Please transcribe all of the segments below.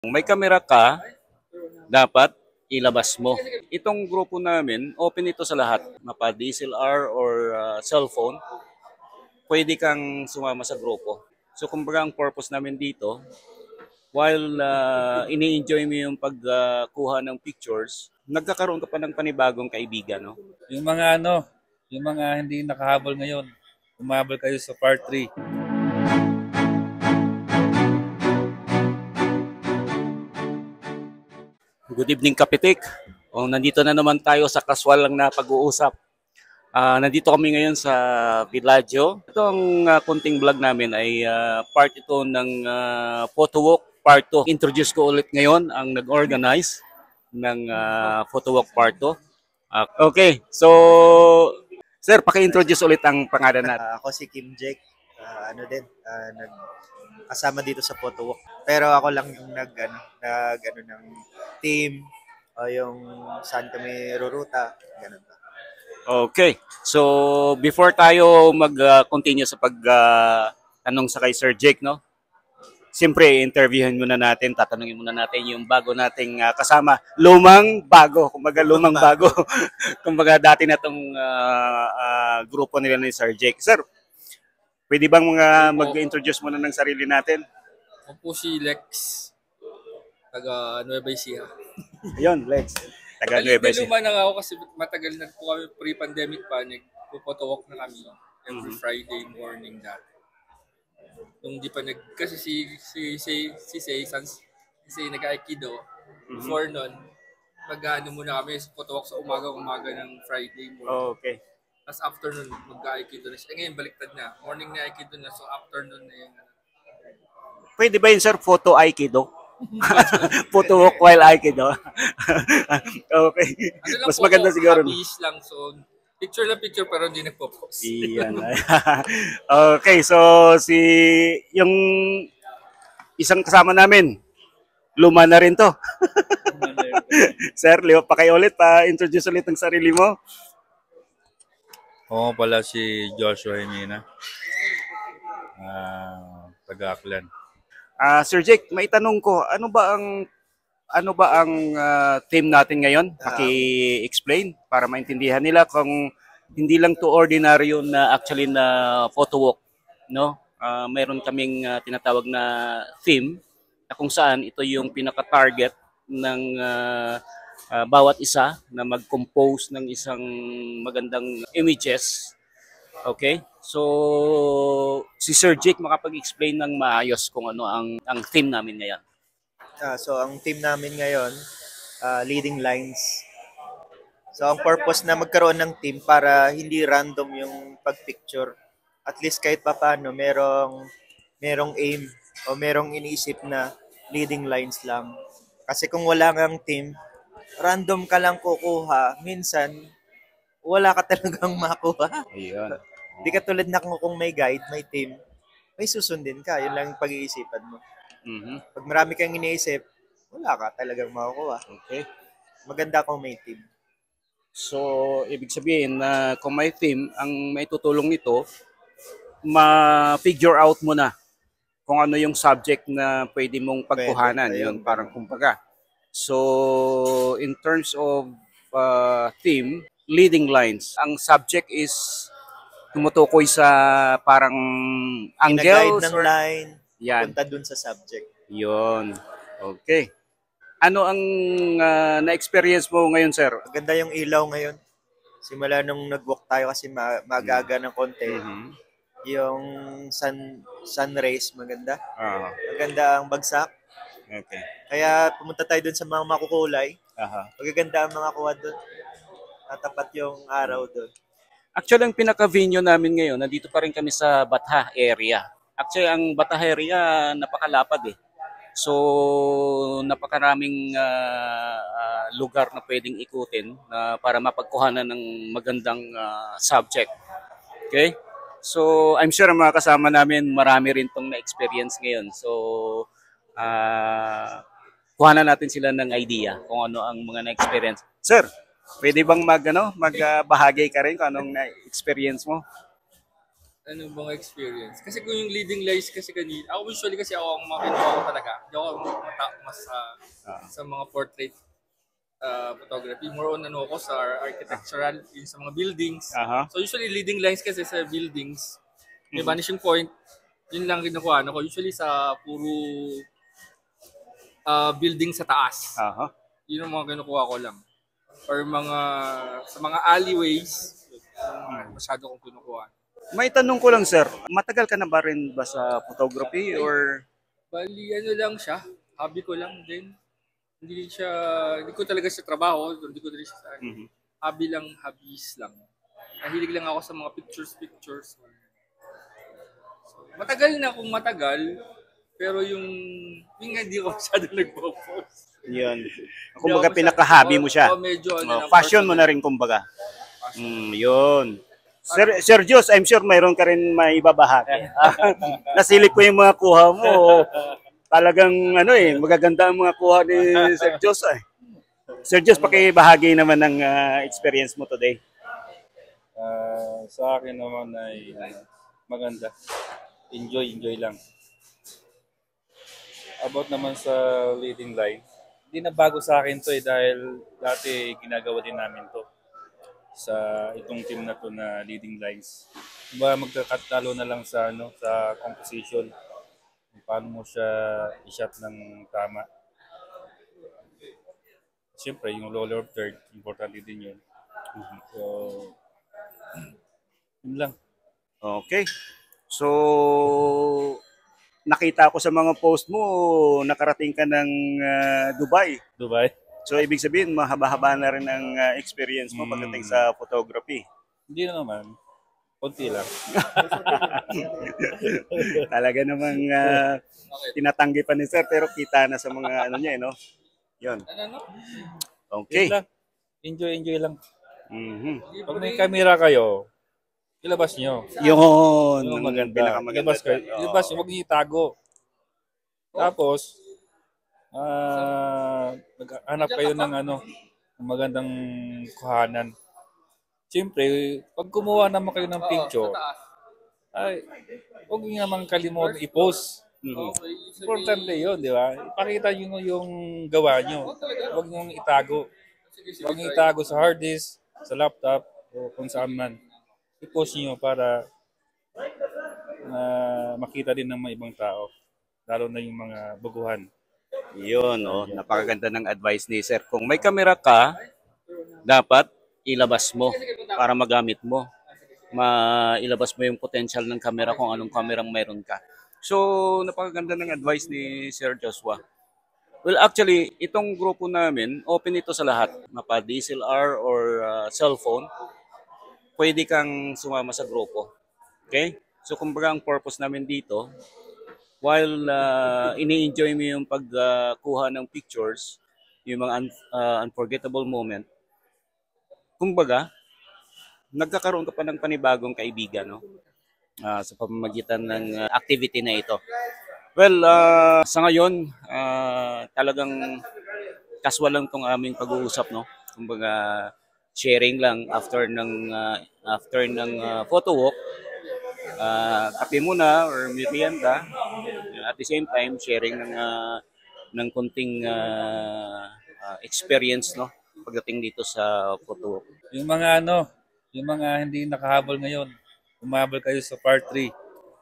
May kamera ka, dapat ilabas mo. Itong grupo namin, open ito sa lahat. Mapa DSLR or cellphone, pwede kang sumama sa grupo. So kumbaga ang purpose namin dito, while ini-enjoy mo yung pagkuha ng pictures, nagkakaroon ka pa ng panibagong kaibigan, no? Yung mga yung mga hindi nakahabol ngayon, umabol kayo sa part 3. Good evening, Kapitik. Nandito na naman tayo sa kaswal lang na pag-uusap. Nandito kami ngayon sa Villaggio. Ito ang kunting vlog namin ay part ito ng photo walk part 2. Introduce ko ulit ngayon ang nag-organize ng photo walk part 2. Okay, so sir, paki-introduce ulit ang pangalan natin. Ako si Kim Jake. Kasama dito sa photo walk. Pero ako lang yung nag ng team o yung saan kami ruruta, ganun ba. Okay. So before tayo mag-continue sa tanong sa kay Sir Jake, no? Siyempre, interviewin muna natin, tatanungin muna natin yung bago nating kasama. Lumang bago, kumbaga lumang bago. Kumbaga dati na tong grupo nila ni Sir Jake. Sir, pwede bang mag-introduce muna ng sarili natin? Ako po si Lex, taga Nueva Ecija. Ayun, Lex. Taga Nueva Ecija. Luma na ako kasi matagal na po kami pre-pandemic pa, nagpo-photowalk na kami every Friday morning dati. Nung di pa kasi si nag-aikido, before nun, muna kami sa photowalk sa umaga ng Friday morning. Okay. Tapos afternoon, mag-aikido na siya. Ngayon, baliktad na. Morning na aikido na, so afternoon na yung Pwede ba yun, sir, photo aikido? Photo walk while aikido? Okay. Mas maganda siguro. Hobbies lang, so picture pero hindi nagpo-post. Iyan. Okay, so yung isang kasama namin, luma na rin to. Sir, pakiulit, introduce ulit ang sarili mo. Oo pala si Joshua Jimena. Taga-Aklan. Sir Jake, may tanong ko, ano ba ang theme natin ngayon? Paki-explain para maintindihan nila kung hindi lang to ordinaryo na actually na photo walk, no? Mayroon kaming tinatawag na theme na kung saan ito yung pinaka-target ng bawat isa na mag-compose ng isang magandang images. Okay? So, si Sir Jake makapag-explain ng maayos kung ano ang theme namin ngayon. So ang team namin ngayon, leading lines. So ang purpose na magkaroon ng team para hindi random yung pag-picture. At least kahit papaano merong aim o merong iniisip na leading lines lang. Kasi kung wala kang team, random ka lang kukuha, minsan wala ka talagang makuha. Ayun. Di ka tulad na kung may guide, may team, may susundin ka. Yun lang yung pag-iisipan mo. Mm-hmm. Pag marami kang iniisip, wala ka talagang makukuha. Okay. Maganda kung may team. So, ibig sabihin na kung may theme, ang may tutulong nito, ma-figure out mo na kung ano yung subject na pwede mong pagkuhanan. Pwede. Yun, parang kumbaga. So, in terms of theme, leading lines, ang subject is tumutukoy sa parang angles Pina-guide ng line, yan. punta dun sa subject. Yun. Okay. Ano ang na-experience mo ngayon, sir? Maganda yung ilaw ngayon. Simula nung nag-walk tayo kasi magaga ng konti. Mm-hmm. Yung sun rays, maganda. Uh-huh. Maganda ang bagsak. Okay. Kaya pumunta tayo dun sa mga makukulay. Uh-huh. Magaganda ang mga kuha dun. Natapat yung araw dun. Actually, ang pinaka-venue namin ngayon, nandito pa rin kami sa Batha area. Actually, ang Batha area, napakalapad eh. So, napakaraming lugar na pwedeng ikutin para mapagkuhanan ng magandang subject. Okay? So, I'm sure ang mga kasama namin, marami rin tong na-experience ngayon. So, kuhanan natin sila ng idea kung ano ang mga na-experience. Sir, pwede bang magbahagi ka rin kung anong na-experience mo? Ano bang experience? Kasi kung yung leading lights kasi kanina, ako usually kasi ako ang makinuha ko talaga. Hindi ako mas sa mga portrait photography. More on ano ako sa architectural, yung sa mga buildings. Aha. So usually leading lines kasi sa buildings, may vanishing point, yun lang kinukuha ko. Usually sa puro building sa taas. Aha. Yun ang mga kinukuha ko lang. Or sa mga alleyways, masyado kong kinukuha. May tanong ko lang, sir. Matagal ka na ba rin ba sa photography or Bali, ano lang siya, hobby ko lang din. Hindi ko talaga siya trabaho, hindi ko din siya sa hobby lang, hobbies lang. Nahilig lang ako sa mga pictures. So, matagal na kung matagal, pero yung nga hindi ko masyado nagpo-post. yun? Kumbaga pinaka-hobby mo siya. Medyo Oh, fashion mo na rin kumbaga. Yun. Sir Jus, I'm sure mayroon ka rin maibabahagi. Nasilip ko yung mga kuha mo. Talagang magaganda ang mga kuha ni Sir Jus. Sir Jus, pakibahagi naman ng experience mo today. Sa akin naman ay maganda. Enjoy lang. About naman sa leading line, hindi na bago sa akin to dahil dati ginagawa din namin to sa itong team na to na leading lines. Diba magkakatalo na lang sa sa composition. Paano mo siya i-shot ng tama. Siyempre, yung lower of third, importante din yun. So, yun lang. Okay. So, nakita ko sa mga post mo, nakarating ka ng Dubai. Dubai? So, ibig sabihin, mahaba-haba na rin ang experience mo pagdating sa photography. Hindi na naman. Konti lang. Talaga namang tinatanggi pa ni Sir, pero kita na sa mga niya, no? Yun. Okay. Yun lang. Enjoy lang. Mhm. Pag may camera kayo, ilabas nyo. Yun. Yung ang maganda. pinakamaganda. Ilabas kayo. Ilabas nyo, huwag nyo itago. Tapos, hanap kayo ng ng magandang kuhanan. Siyempre, pag kumuha naman kayo ng picture, ay, huwag nyo naman kalimutan i-post. Importante yun, di ba? Ipakita nyo yung gawa nyo. Huwag nyo itago. Huwag nyo itago sa hard disk, sa laptop, o kung saan man. I-post nyo para makita din ng mga ibang tao. Lalo na yung mga baguhan. Yun, napakaganda ng advice ni Sir. Kung may camera ka, dapat ilabas mo para magamit mo. Ilabas mo yung potential ng camera kung anong kamerang meron ka. So, napakaganda ng advice ni Sir Joshua. Well, actually, itong grupo namin, open ito sa lahat. Mapa DSLR or cellphone, pwede kang sumama sa grupo. Okay? So, kumbaga ang purpose namin dito, while ini-enjoy mo yung pagkuha ng pictures, yung mga unforgettable moment, kumbaga, nagkakaroon ka pa ng panibagong kaibigan, no? Sa pamamagitan ng activity na ito. Well, sa ngayon, talagang casual lang tong aming pag-uusap, no? Kumbaga, sharing lang after ng photo walk. Kape muna or merienda. At the same time, sharing ng konting experience, no? Pagdating dito sa photo walk. Yung mga hindi nakahabol ngayon, umabol kayo sa part 3.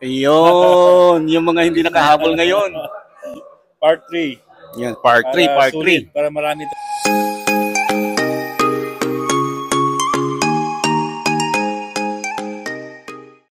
Ayun, yung mga hindi nakahabol ngayon. Part 3. Yan, part 3, part 3. Para marami